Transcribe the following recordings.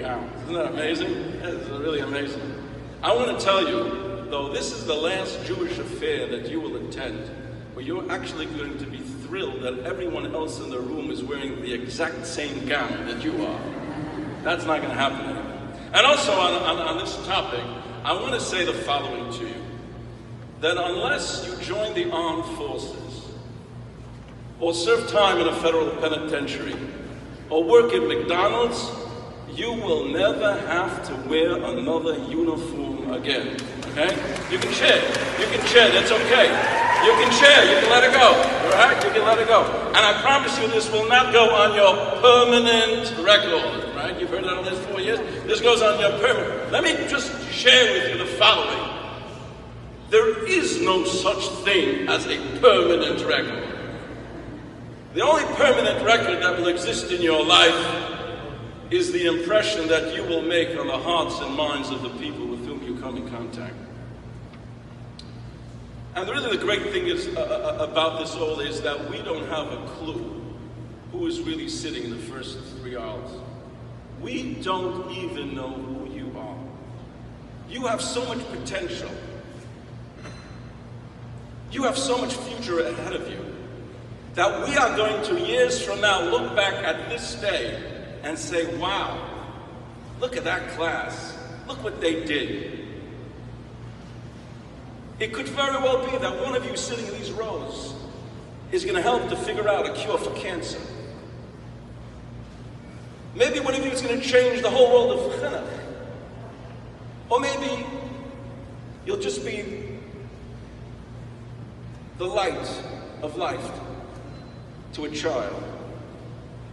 gown. Isn't that amazing? That is really amazing. I want to tell you, though, this is the last Jewish affair that you will attend, where you're actually going to be thrilled that everyone else in the room is wearing the exact same gown that you are. That's not going to happen anymore. And also on this topic, I want to say the following to you. That unless you join the armed forces, or serve time in a federal penitentiary, or work at McDonald's, you will never have to wear another uniform again. Okay? You can cheer. You can cheer. That's okay. You can cheer. You can let it go. All right? You can let it go. And I promise you, this will not go on your permanent record. Right? You've heard that all these 4 years. This goes on your permanent. Let me just share with you the following. There is no such thing as a permanent record. The only permanent record that will exist in your life is the impression that you will make on the hearts and minds of the people with whom you come in contact. And really the great thing is about this all is that we don't have a clue who is really sitting in the first 3 aisles. We don't even know who you are. You have so much potential. You have so much future ahead of you that we are going to, years from now, look back at this day and say, wow, look at that class. Look what they did. It could very well be that one of you sitting in these rows is going to help to figure out a cure for cancer. Maybe one of you is going to change the whole world of chinuch. Or maybe you'll just be the light of life to a child.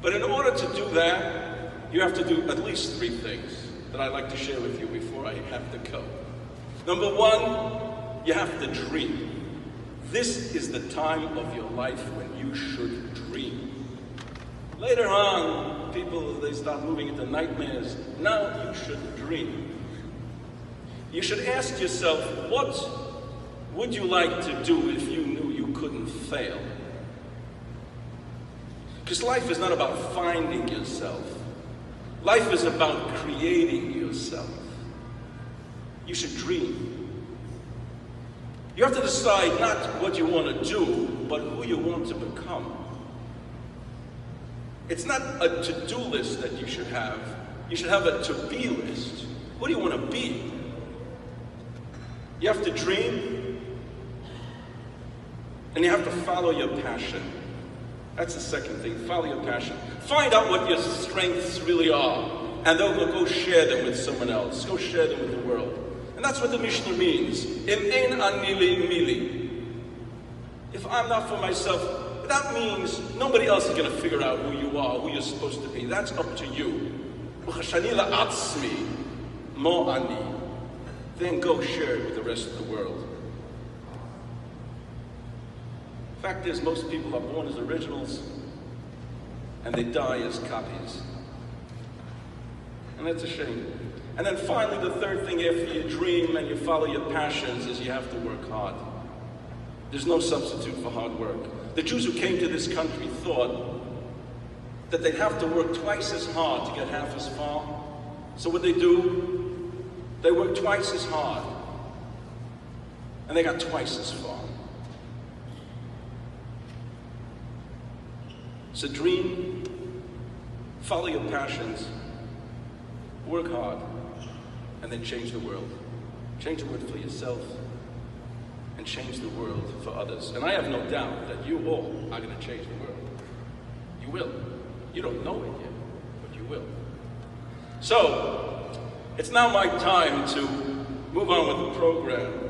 But in order to do that, you have to do at least 3 things that I'd like to share with you before I have to go. Number 1, you have to dream. This is the time of your life when you should dream. Later on, people, they start moving into nightmares. Now you should dream. You should ask yourself, what would you like to do if you knew you couldn't fail? Because life is not about finding yourself. Life is about creating yourself. You should dream. You have to decide not what you want to do, but who you want to become. It's not a to-do list that you should have. You should have a to-be list. Who do you want to be? You have to dream, and you have to follow your passion. That's the second thing. Follow your passion. Find out what your strengths really are, and then go share them with someone else. Go share them with the world. And that's what the Mishnah means. Im ein ani li mili. If I'm not for myself, that means nobody else is going to figure out who you are, who you're supposed to be. That's up to you. V'chashani la'atzmi mo ani. Then go share it with the rest of the world. Fact is, most people are born as originals and they die as copies. And that's a shame. And then finally, the third thing after you dream and you follow your passions is you have to work hard. There's no substitute for hard work. The Jews who came to this country thought that they'd have to work twice as hard to get half as far. So what they do? They worked twice as hard, and they got twice as far. So dream, follow your passions, work hard, and then change the world. Change the world for yourself, and change the world for others. And I have no doubt that you all are going to change the world. You will. You don't know it yet, but you will. So, it's now my time to move on with the program.